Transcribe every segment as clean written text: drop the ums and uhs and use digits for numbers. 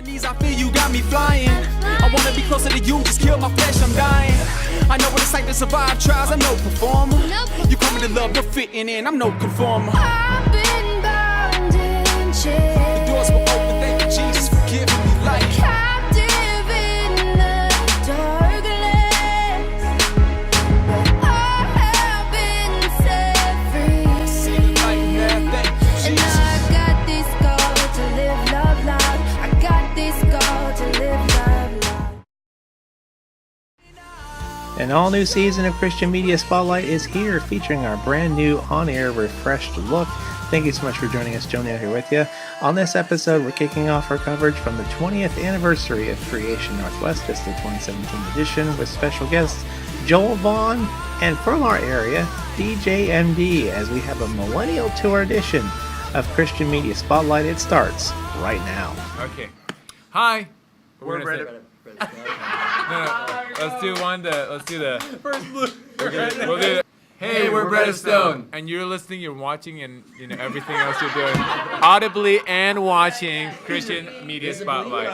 my knees, I feel you got me flying. I wanna be closer to you, just kill my flesh, I'm dying. I know what it's like to survive trials, I'm no performer. You call me to love, no fitting in, I'm no conformer. I've been bound in chains. The doors were open, thank you Jesus for giving me life. Captive in the darkness, but I have been set free. See the light in there, thank you And Jesus. I got this goal to live love loud. I got this goal to live love loud. An all-new season of Christian Media Spotlight is here, featuring our brand new on-air refreshed look. Thank you so much for joining us. Joe Neal here with you. On this episode, we're kicking off our coverage from the 20th anniversary of Creation Northwest. It's the 2017 edition with special guests Joel Vaughn and from our area, DJ MD, as we have a Millennial Tour edition of Christian Media Spotlight. It starts right now. Okay. Hi. We're gonna ready. No. Let's do the first blue. We'll do it. Hey, we're Bread of Stone. And you're listening, you're watching, and everything else you're doing. Audibly and watching Christian Media Spotlight.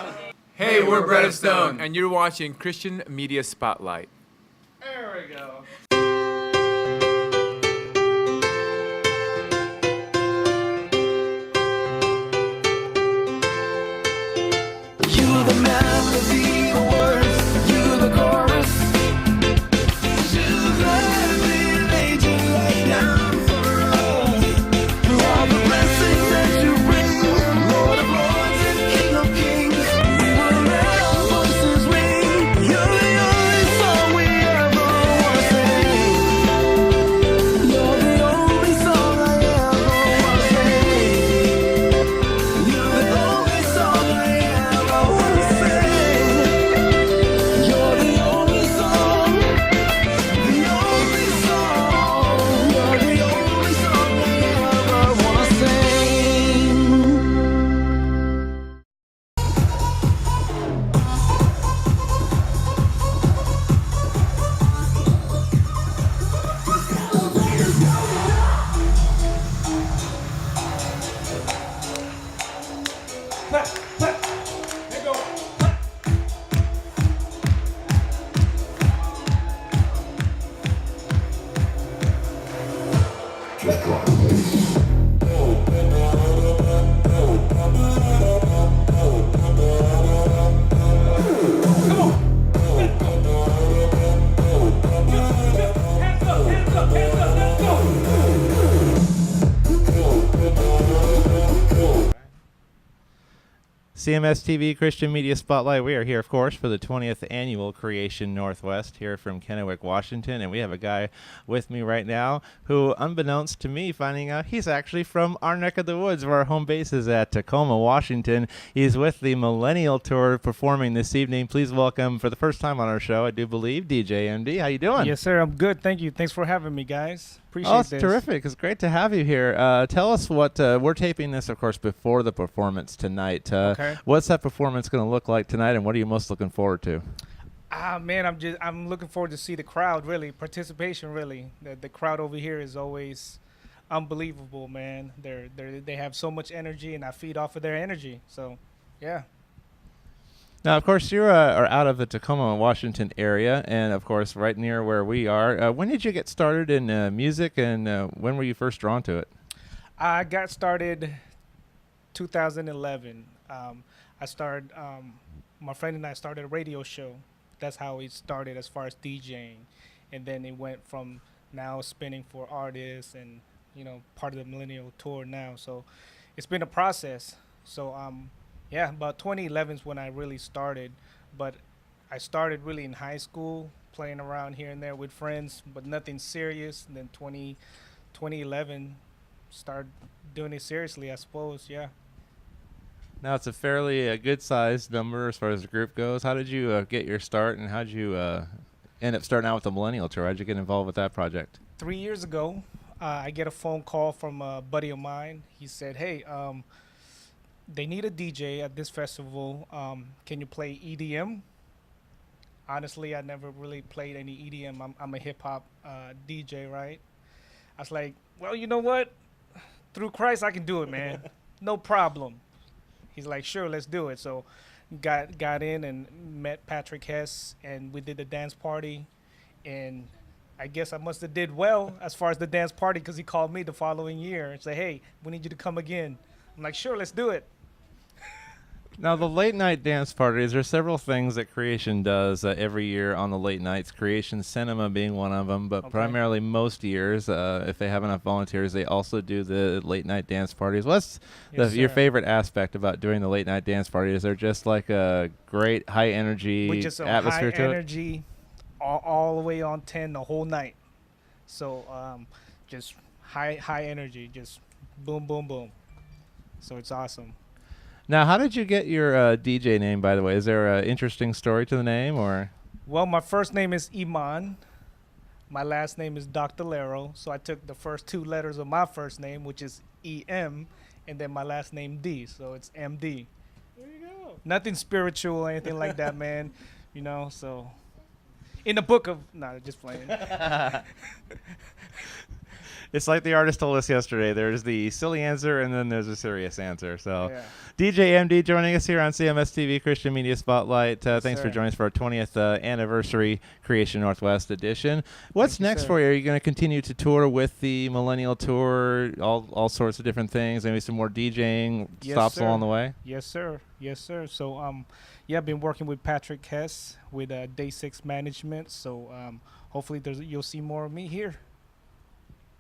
Hey, we're Bread of Stone. And you're watching Christian Media Spotlight. There we go. You the melody, the words, you the chorus. You gladly laid your life down for us. Through all the blessings that you bring, Lord of lords and King of kings, we will let our voices ring. You're the only song we ever want to sing. You're the only song I ever want to sing. You're the only song I ever want to sing. You're the only song, the only song. You're the only song I ever want to sing. CMSTV Christian Media Spotlight. We are here, of course, for the 20th annual Creation Northwest here from Kennewick, Washington. And we have a guy with me right now who, unbeknownst to me, finding out he's actually from our neck of the woods where our home base is at Tacoma, Washington. He's with the Millennial Tour performing this evening. Please welcome, for the first time on our show, I do believe, DJ MD. How you doing? Yes, sir. I'm good. Thank you. Thanks for having me, guys. Appreciate Oh, it's this. terrific. It's great to have you here. Tell us what we're taping this, of course, before the performance tonight. Okay. What's that performance going to look like tonight, and what are you most looking forward to? Man, I'm looking forward to see the crowd. Really, participation. Really, the crowd over here is always unbelievable, man. They have so much energy, and I feed off of their energy. So, yeah. Now, of course, you are out of the Tacoma, Washington area, and, of course, right near where we are. When did you get started in music, and when were you first drawn to it? I got started 2011. I started, my friend and I started a radio show. That's how it started as far as DJing. And then it went from now spinning for artists and, part of the Millennial Tour now. So it's been a process. So, yeah, about 2011 is when I really started. But I started really in high school, playing around here and there with friends, but nothing serious. And then 2011, started doing it seriously, I suppose, yeah. Now, it's a fairly good-sized number as far as the group goes. How did you get your start, and how did you end up starting out with the Millennial Tour? How did you get involved with that project? 3 years ago, I get a phone call from a buddy of mine. He said, hey, they need a DJ at this festival. Can you play EDM? Honestly, I never really played any EDM. I'm a hip-hop DJ, right? I was like, well, you know what? Through Christ, I can do it, man. No problem. He's like, sure, let's do it. So got in and met Patrick Hess, and we did the dance party, and I guess I must have did well as far as the dance party because he called me the following year and said, "Hey, we need you to come again." I'm like, "Sure, let's do it." Now, the late night dance parties, there are several things that Creation does every year on the late nights. Creation Cinema being one of them, but Okay. primarily most years, if they have enough volunteers, they also do the late night dance parties. What's your sir. favorite aspect about doing the late night dance party? Is there just like a great high energy We just atmosphere high to it? energy, all the way on 10 the whole night. So just high energy, just boom, boom, boom. So it's awesome. Now, how did you get your DJ name, by the way? Is there an interesting story to the name, or? Well, my first name is Iman. My last name is Dr. Lero. So I took the first 2 letters of my first name, which is EM, and then my last name D. So it's MD. There you go. Nothing spiritual or anything like that, man. You know, so in the book of, no, just playing. It's like the artist told us yesterday. There's the silly answer, and then there's a serious answer. So, Yeah. DJ MD joining us here on CMSTV Christian Media Spotlight. Thanks for sir. joining us for our 20th anniversary Creation Northwest edition. What's Thank you, next sir. for you? Are you going to continue to tour with the Millennial Tour, all sorts of different things, maybe some more DJing Yes, stops sir. along the way? Yes, sir. Yes, sir. So, yeah, I've been working with Patrick Hess with Day 6 Management. So, hopefully you'll see more of me here.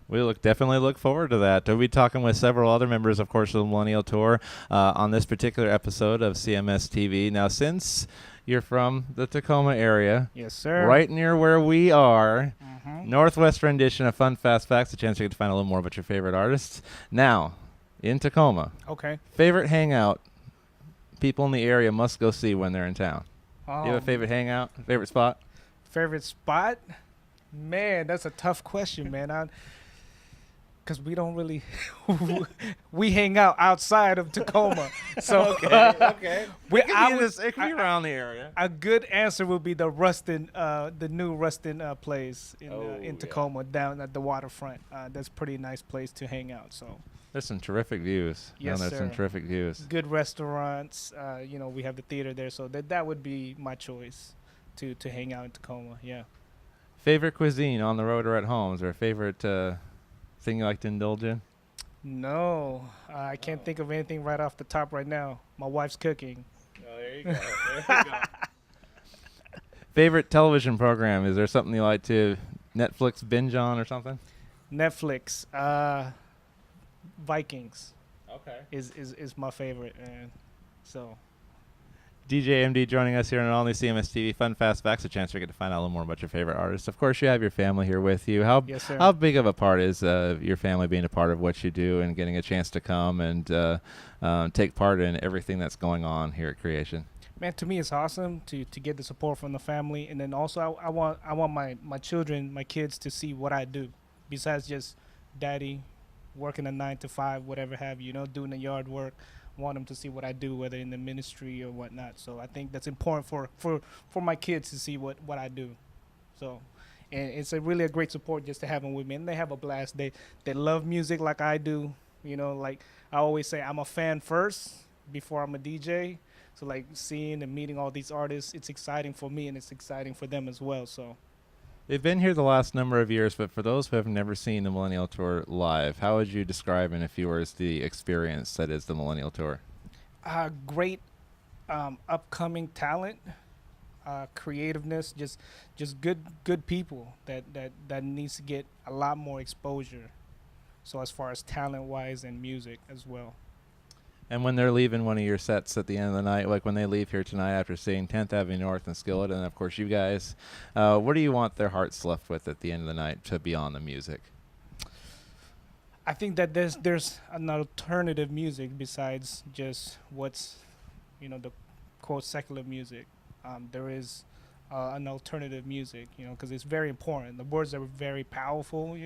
We definitely look forward to that. We'll be talking with several other members, of course, of the Millennial Tour on this particular episode of CMS TV. Now, since you're from the Tacoma area, Yes, sir. right near where we are, Mm-hmm. Northwest rendition of Fun Fast Facts, a chance to get to find a little more about your favorite artists. Now, in Tacoma, Okay. favorite hangout people in the area must go see when they're in town. Do you have a favorite hangout, favorite spot? Favorite spot? Man, that's a tough question, man. Because we don't really, we hang out outside of Tacoma. So okay. we, I would- It could be around the area. a good answer would be the Rustin, the new Rustin place in yeah. Tacoma down at the waterfront. That's a pretty nice place to hang out. So There's some terrific views. Yes, There's some sir. terrific views. good restaurants. We have the theater there. So that would be my choice to hang out in Tacoma. Yeah. Favorite cuisine on the road or at home? Is there a favorite thing you like to indulge in? No, I can't think of anything right off the top right now. My wife's cooking. Oh, there you go. There you go. Favorite television program? Is there something you like to Netflix binge on or something? Netflix, Vikings Okay. is my favorite, and so DJ MD joining us here on all new CMS TV Fun Fast Facts, a chance to get to find out a little more about your favorite artists. Of course, you have your family here with you. yes, sir. How big of a part is your family being a part of what you do and getting a chance to come and take part in everything that's going on here at Creation? Man, to me, it's awesome to get the support from the family, and then also I want my children, my kids, to see what I do, besides just daddy working a 9 to 5, whatever have you, doing the yard work. Want them to see what I do, whether in the ministry or whatnot. So I think that's important for my kids to see what I do. So, and it's really a great support just to have them with me, and they have a blast. They love music like I do. Like I always say, I'm a fan first before I'm a DJ. So like seeing and meeting all these artists, it's exciting for me and it's exciting for them as well. So They've been here the last number of years, but for those who have never seen the Millennial Tour live, how would you describe in a few words the experience that is the Millennial Tour? great upcoming talent, creativeness, just good people that needs to get a lot more exposure. So as far as talent wise and music as well. And when they're leaving one of your sets at the end of the night, like when they leave here tonight after seeing 10th Avenue North and Skillet, and of course you guys, what do you want their hearts left with at the end of the night to beyond the music? I think that there's an alternative music besides just what's, the quote secular music. There is an alternative music, because it's very important. The words are very powerful,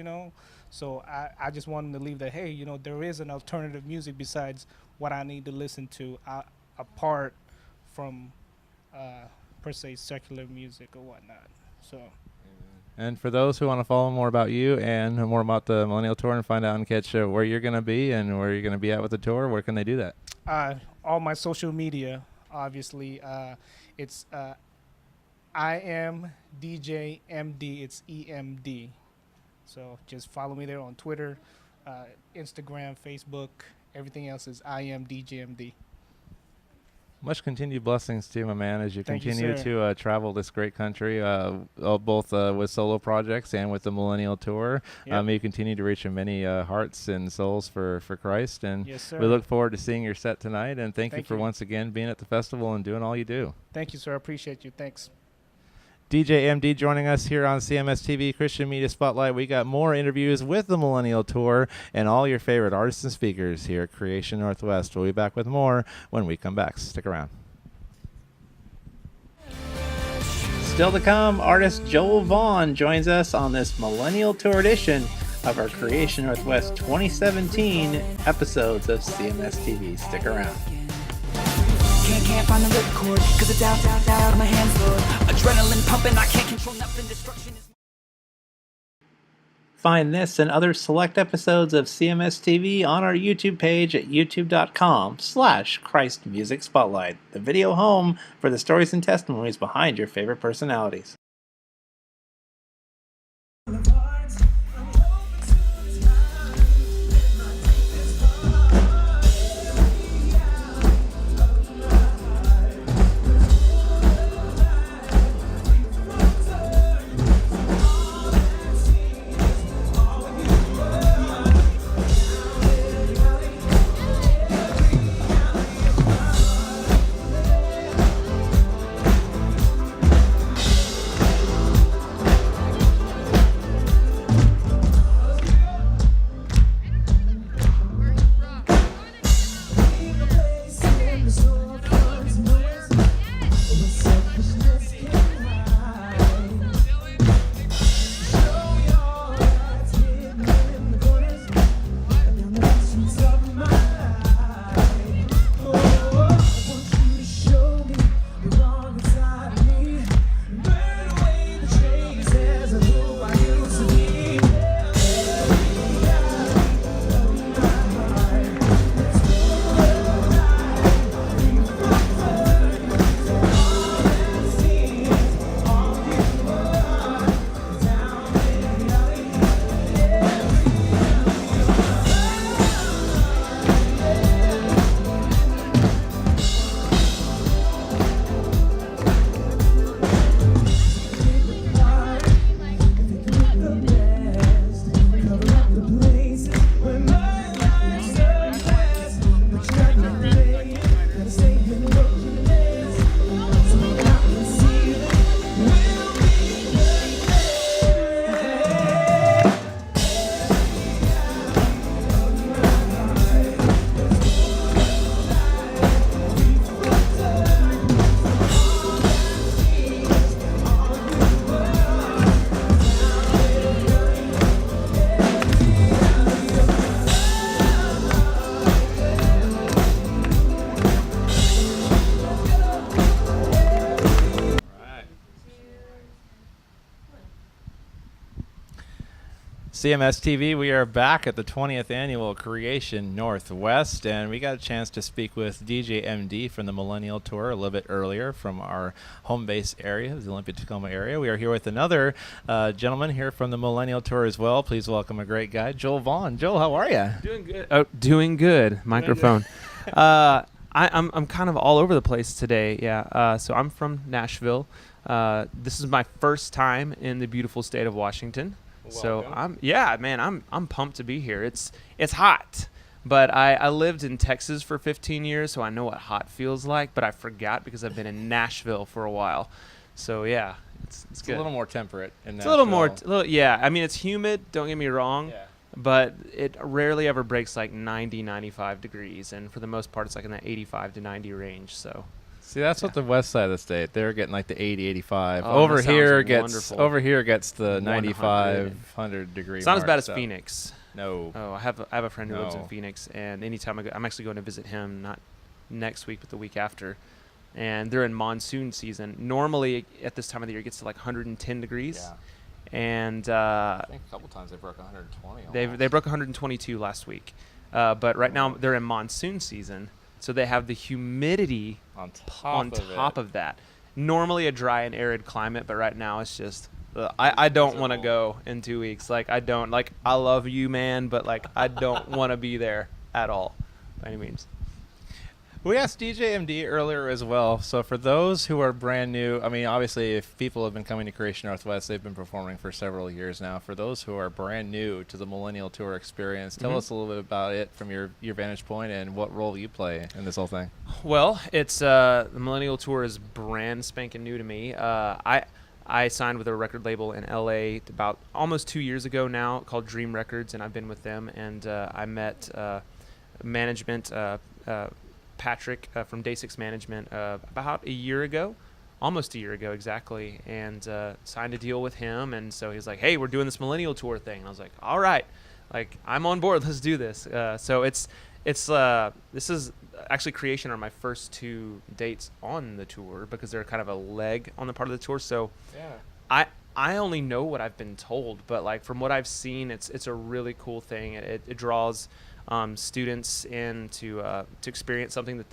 So I just want them to leave that, hey, there is an alternative music besides what I need to listen to, apart from per se secular music or whatnot. So. And for those who want to follow more about you and more about the Millennial Tour and find out and catch where you're going to be and where you're going to be at with the tour, where can they do that? All my social media, obviously. It's I am DJ MD. It's EMD. So just follow me there on Twitter, Instagram, Facebook. Everything else is I am DJ MD. Much continued blessings to you, my man, as you Thank you, continue sir. to travel this great country, both with solo projects and with the Millennial Tour. Yep. You continue to reach many hearts and souls for Christ, and Yes, sir. we look forward to seeing your set tonight. And thank you Thank for you. once again being at the festival and doing all you do. Thank you, sir. I appreciate you. Thanks. DJ MD joining us here on CMS TV Christian Media Spotlight. We got more interviews with the Millennial Tour and all your favorite artists and speakers here at Creation Northwest. We'll be back with more when we come back. Stick around. Still to come, artist Joel Vaughn joins us on this Millennial Tour edition of our Creation Northwest 2017 episodes of CMS TV. Stick around. Can't find the ripcord, cause it's out of my hands, Lord. Adrenaline pumping, I can't control nothing. Destruction is. Find this and other select episodes of CMS TV on our YouTube page at youtube.com/Christ Music Spotlight, the video home for the stories and testimonies behind your favorite personalities. CMS TV, we are back at the 20th annual Creation Northwest, and we got a chance to speak with DJ MD from the Millennial Tour a little bit earlier from our home base area, the Olympia Tacoma area. We are here with another gentleman here from the Millennial Tour as well. Please welcome a great guy, Joel Vaughn. Joel, how are you? Doing good. Oh, doing good. Microphone. I'm kind of all over the place today. Yeah. So I'm from Nashville. This is my first time in the beautiful state of Washington. So I'm pumped to be here. It's hot, but I lived in Texas for 15 years, so I know what hot feels like. But I forgot because I've been in Nashville for a while. So yeah, it's good. A little more temperate in It's Nashville. a little more. Yeah. I mean, it's humid. Don't get me wrong. Yeah. But it rarely ever breaks like 90, 95 degrees. And for the most part, it's like in that 85 to 90 range. So See, that's what the west side of the state, they're getting like the 80, 85. Oh, that Over here gets the 100. 95, 100 degree it's not as mark, bad as so. Phoenix. No. Oh, I have a friend who lives in No. Phoenix, and anytime I go, I'm actually going to visit him, not next week, but the week after. And they're in monsoon season. Normally, at this time of the year, it gets to like 110 degrees. Yeah. And I think a couple times they broke 120. they broke 122 last week. But right now, they're in monsoon season. So they have the humidity On on top of that. Normally a dry and arid climate, but right now it's just I don't want to go in 2 weeks. Like I don't like I love you, man, but like I don't want to be there at all by any means. We asked DJ MD earlier as well. So for those who are brand new, I mean, obviously, if people have been coming to Creation Northwest, they've been performing for several years now. For those who are brand new to the Millennial Tour experience, tell us a little bit about it from your vantage point and what role you play in this whole thing. Well, it's the Millennial Tour is brand spanking new to me. I signed with a record label in LA about almost 2 years ago now called Dream Records, and I've been with them. And I met management. Patrick from Day 6 Management about a year ago, almost a year ago exactly, and signed a deal with him. And so he's like, hey, we're doing this Millennial Tour thing. And I was like, all right, like I'm on board, let's do this. So this is actually Creation are my first 2 dates on the tour because they're kind of a leg on the part of the tour. So yeah. I only know what I've been told, but like from what I've seen, it's a really cool thing. It draws students in to experience something that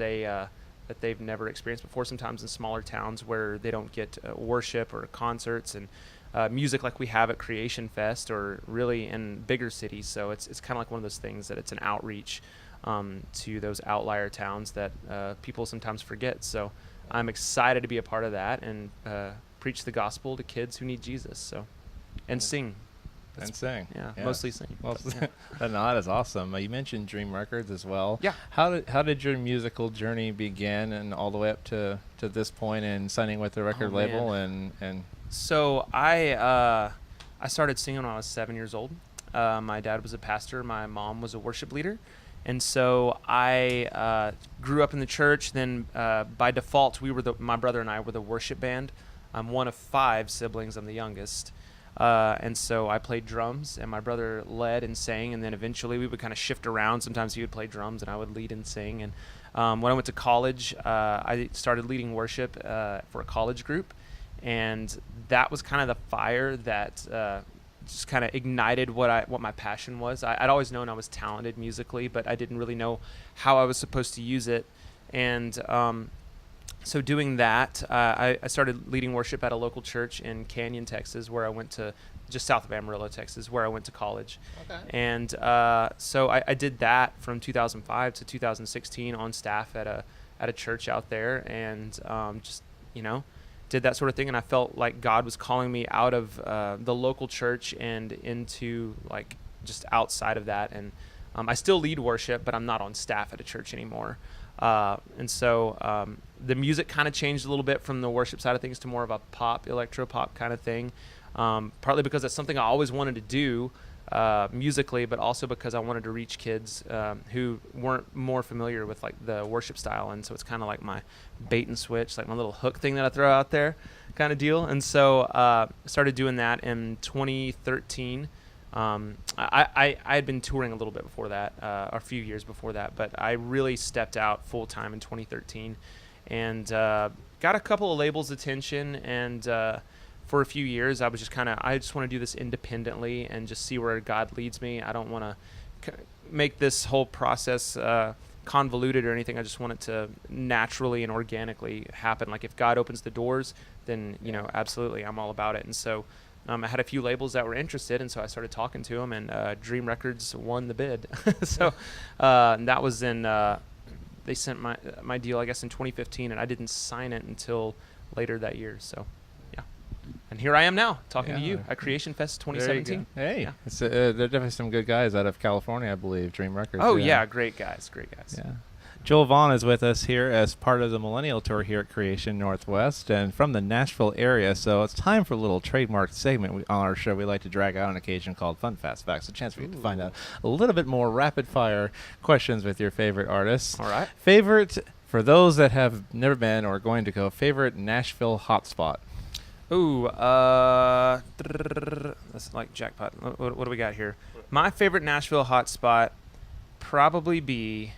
they've never experienced before. Sometimes in smaller towns where they don't get worship or concerts and music like we have at Creation Fest, or really in bigger cities. So it's kind of like one of those things that it's an outreach to those outlier towns that people sometimes forget. So I'm excited to be a part of that and preach the gospel to kids who need Jesus. So and sing. And sing. Yeah, mostly sing. Well, that is awesome. You mentioned Dream Records as well. Yeah. How did your musical journey begin, and all the way up to this point, and signing with the record label and? So I started singing when I was 7 years old. My dad was a pastor. My mom was a worship leader, and so I grew up in the church. Then by default, my brother and I were the worship band. I'm one of 5 siblings. I'm the youngest. And so I played drums, and my brother led and sang, and then eventually we would kind of shift around. Sometimes he would play drums, and I would lead and sing. And when I went to college, I started leading worship for a college group, and that was kind of the fire that just kind of ignited what my passion was. I'd always known I was talented musically, but I didn't really know how I was supposed to use it. And so doing that, I started leading worship at a local church in Canyon, Texas, where I went to, just south of Amarillo, Texas, where I went to college. Okay. And so I did that from 2005 to 2016 on staff at a church out there, and just did that sort of thing. And I felt like God was calling me out of the local church and into like just outside of that. And I still lead worship, but I'm not on staff at a church anymore. And so the music kind of changed a little bit from the worship side of things to more of a pop, electro pop kind of thing, partly because that's something I always wanted to do musically, but also because I wanted to reach kids who weren't more familiar with like the worship style. And so it's kind of like my bait and switch, like my little hook thing that I throw out there kind of deal. And so I started doing that in 2013. I had been touring a little bit before that, a few years before that, but I really stepped out full time in 2013 and got a couple of labels' attention. And for a few years, I was just I just want to do this independently and just see where God leads me. I don't want to make this whole process convoluted or anything. I just want it to naturally and organically happen. Like if God opens the doors, then absolutely, I'm all about it. And so I had a few labels that were interested, and so I started talking to them, and Dream Records won the bid. So that was in they sent my deal, I guess, in 2015, and I didn't sign it until later that year. So yeah, and here I am now talking to you at Creation Fest 2017. Hey, yeah. There are definitely some good guys out of California, I believe. Dream Records. Oh yeah, great guys. Yeah. Joel Vaughn is with us here as part of the Millennial Tour here at Creation Northwest and from the Nashville area. So it's time for a little trademark segment on our show we like to drag out on occasion called Fun Fast Facts, a chance for you to find out a little bit more rapid-fire questions with your favorite artists. All right. Favorite, for those that have never been or going to go, favorite Nashville hotspot? Ooh, that's like jackpot. What do we got here? My favorite Nashville hotspot probably be...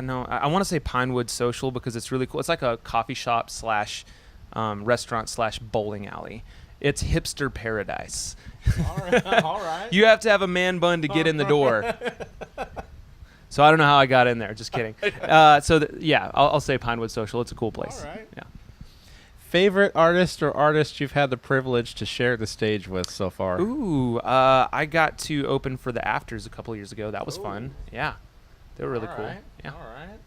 no, I want to say Pinewood Social because it's really cool. It's like a coffee shop / restaurant / bowling alley. It's hipster paradise. All right. You have to have a man bun to get in the door. So I don't know how I got in there. Just kidding. Yeah, I'll say Pinewood Social. It's a cool place. All right. Yeah. Favorite artist or artists you've had the privilege to share the stage with so far? Ooh, I got to open for the Afters a couple years ago. That was fun. Yeah, they were really cool. Yeah. All right.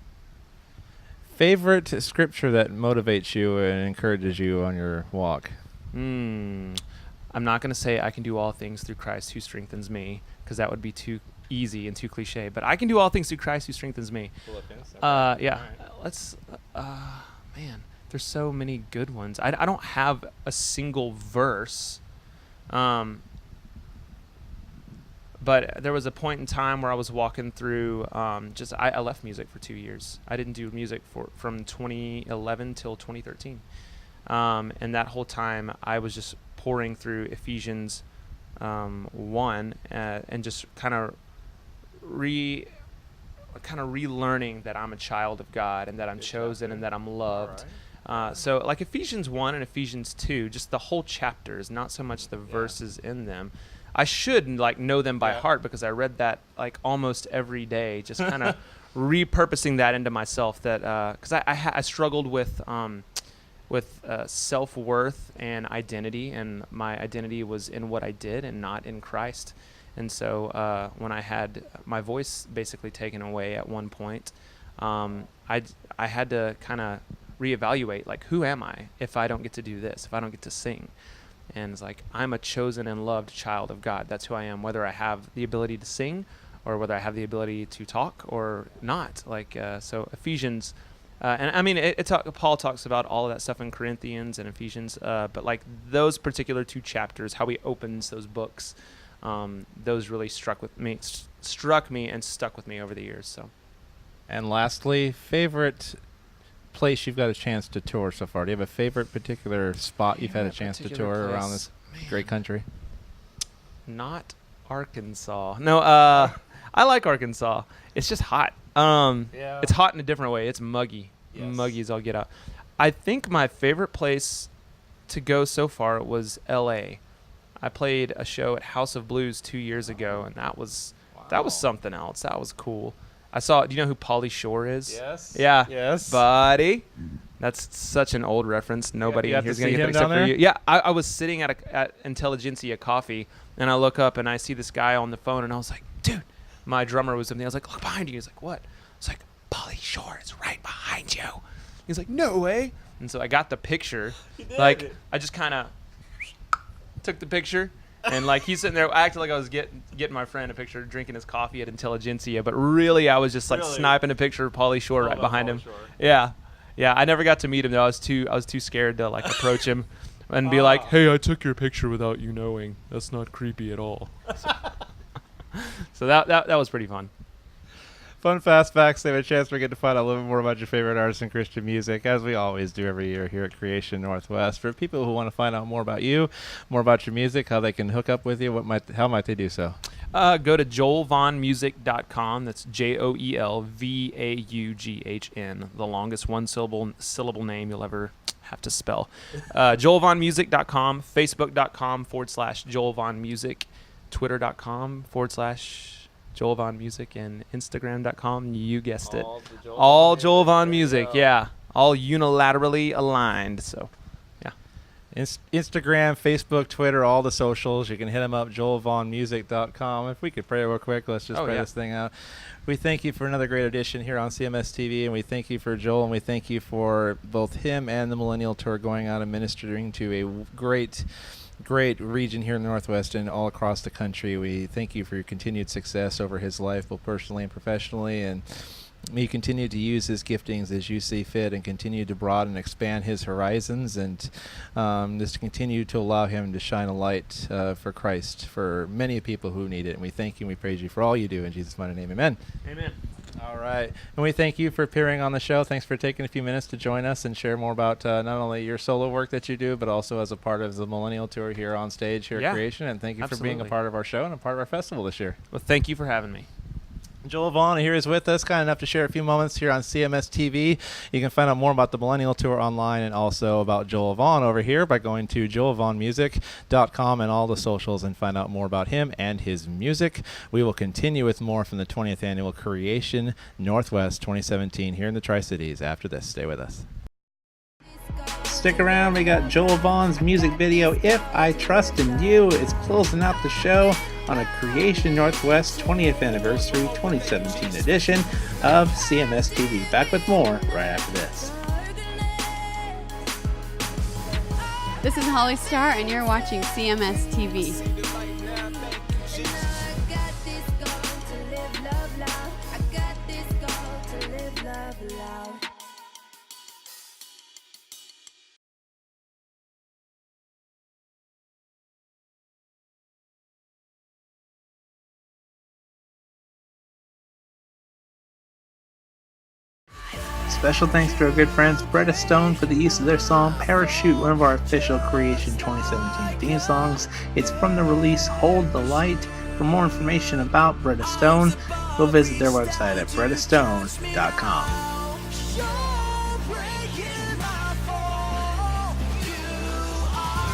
Favorite scripture that motivates you and encourages you on your walk? I'm not going to say I can do all things through Christ who strengthens me, because that would be too easy and too cliche. But I can do all things through Christ who strengthens me. Yeah. Let's. Man, there's so many good ones. I don't have a single verse. But there was a point in time where I was walking through. I left music for 2 years. I didn't do music from 2011 till 2013. And that whole time I was just pouring through Ep.1 and just kind of relearning that I'm a child of God and that I'm chosen and that I'm loved. So like Ep.1 and Ep.2, just the whole chapters, not so much the verses in them. I should like know them by heart because I read that like almost every day, just kind of repurposing that into myself. That because I struggled with self-worth and identity, and my identity was in what I did and not in Christ. And so when I had my voice basically taken away at one point, I had to kind of reevaluate, like, who am I if I don't get to do this, if I don't get to sing? And it's like, I'm a chosen and loved child of God. That's who I am, whether I have the ability to sing or whether I have the ability to talk or not. Like, so Ephesians, and I mean, Paul talks about all of that stuff in Corinthians and Ephesians, but like those particular 2 chapters, how he opens those books, those really struck me and stuck with me over the years. So, and lastly, favorite place you've got a chance to tour so far? Do you have a favorite particular spot you've had a chance to tour around this great country? Not Arkansas. No, I like Arkansas. It's just hot. It's hot in a different way. It's muggy. Yes. Muggy as all get out. I think my favorite place to go so far was L.A. I played a show at House of Blues 2 years ago, and that was something else. That was cool. Do you know who Pauly Shore is? Yes. Yeah. Yes. Buddy. That's such an old reference. Nobody in here is going to get that except for you. Yeah, I was sitting at Intelligentsia Coffee, and I look up, and I see this guy on the phone, and I was like, dude, my drummer was with me. I was like, look behind you. He's like, what? I was like, Pauly Shore is right behind you. He's like, no way. And so I got the picture. Like, I just kind of took the picture. And like he's sitting there, I acted like I was getting my friend a picture, drinking his coffee at Intelligentsia, but really I was just like sniping a picture of Pauly Shore right behind him. Yeah, I never got to meet him though. I was too scared to like approach him and be like, "Hey, I took your picture without you knowing. That's not creepy at all." So that was pretty fun. Fun fast facts. They have a chance to get to find out a little bit more about your favorite artists in Christian music, as we always do every year here at Creation Northwest. For people who want to find out more about you, more about your music, how they can hook up with you, how might they do so? Go to joelvaughnmusic.com. That's JoelVaughn, the longest one-syllable name you'll ever have to spell. joelvaughnmusic.com, facebook.com/joelvaughnmusic, twitter.com/Joel Vaughn Music, and Instagram.com. You guessed it. All Joel Vaughn Music. Yeah. All unilaterally aligned. So, yeah. Instagram, Facebook, Twitter, all the socials. You can hit them up, joelvaughnmusic.com. If we could pray real quick, let's just pray this thing out. We thank you for another great edition here on CMSTV, and we thank you for Joel, and we thank you for both him and the Millennial Tour going out and ministering to a great region here in the Northwest and all across the country. We thank you for your continued success over his life, both personally and professionally, and may you continue to use his giftings as you see fit and continue to broaden and expand his horizons, and just continue to allow him to shine a light for Christ for many people who need it. And we thank you and we praise you for all you do. In Jesus' mighty name, amen. Amen. All right. And we thank you for appearing on the show. Thanks for taking a few minutes to join us and share more about not only your solo work that you do, but also as a part of the Millennial Tour here on stage here at Creation. And thank you for being a part of our show and a part of our festival this year. Well, thank you for having me. Joel Vaughn here is with us, kind enough to share a few moments here on CMS TV. You can find out more about the Millennial Tour online and also about Joel Vaughn over here by going to joelvaughnmusic.com and all the socials and find out more about him and his music. We will continue with more from the 20th Annual Creation Northwest 2017 here in the Tri-Cities after this. Stay with us. Stick around, we got Joel Vaughn's music video, If I Trust in You. It's closing out the show on a Creation Northwest 20th Anniversary 2017 edition of CMS TV. Back with more right after this. This is Holly Starr, and you're watching CMS TV. Special thanks to our good friends Bretta Stone for the use of their song Parachute, one of our official Creation 2017 theme songs. It's from the release Hold the Light. For more information about Bretta Stone, go visit their website at brettastone.com.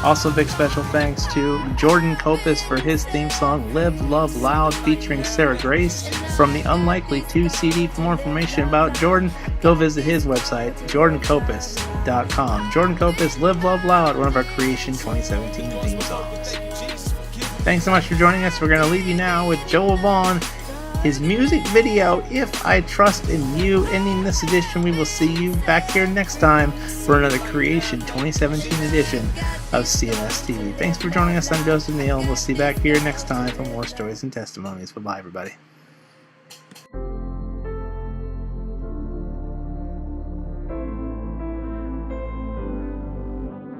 Also, big special thanks to Jordan Copas for his theme song Live, Love, Loud featuring Sarah Grace from the Unlikely 2 CD. For more information about Jordan, go visit his website, jordancopas.com. Jordan Copas, Live, Love, Loud, one of our Creation 2017 theme songs. Thanks so much for joining us. We're going to leave you now with Joel Vaughn, his music video, If I Trust in You. Ending this edition, we will see you back here next time for another Creation 2017 edition of CMS TV. Thanks for joining us. I'm Joseph Neal, and we'll see you back here next time for more stories and testimonies. Bye-bye, everybody.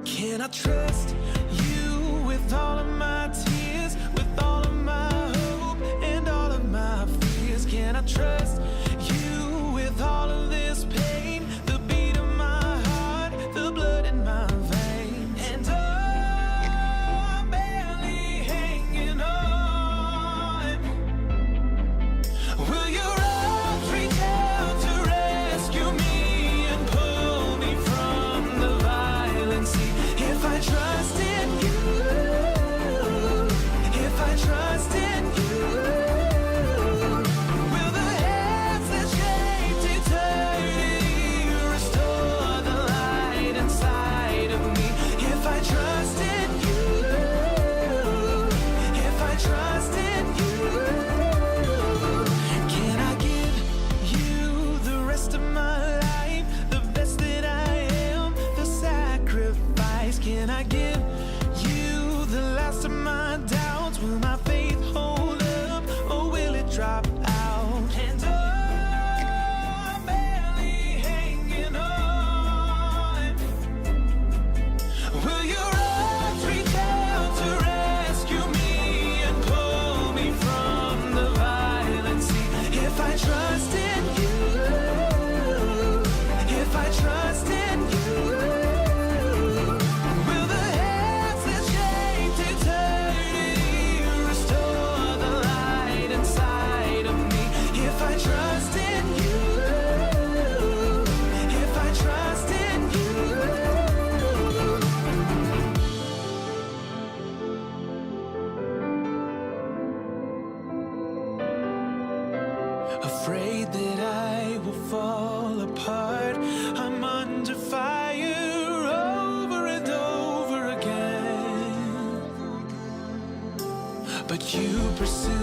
Can I trust you with all of my tears, with all of my hope and all of my fears? Can I trust you with all of this pain, the beat of my heart, the blood in my veins? And I'm barely hanging on. Will your arms reach out to rescue me and pull me from the violent sea? If I trust in you, if I trust in you, will the hands that shaped eternity restore the light inside of me? If I trust in you, if I trust in you, can I give you the rest of my life, the best that I am, the sacrifice? Can I give you the last of my doubts? Will my faith hold up, or will it drop out? And I'm barely hanging on. Will your arms reach out to rescue me and pull me from the violent sea? If I trust in you, if I trust in you, will the hands that shaped eternity restore the light inside of me? If I trust in you, if I trust in you. Afraid that I will fall apart, I'm under fire over and over again. But you pursue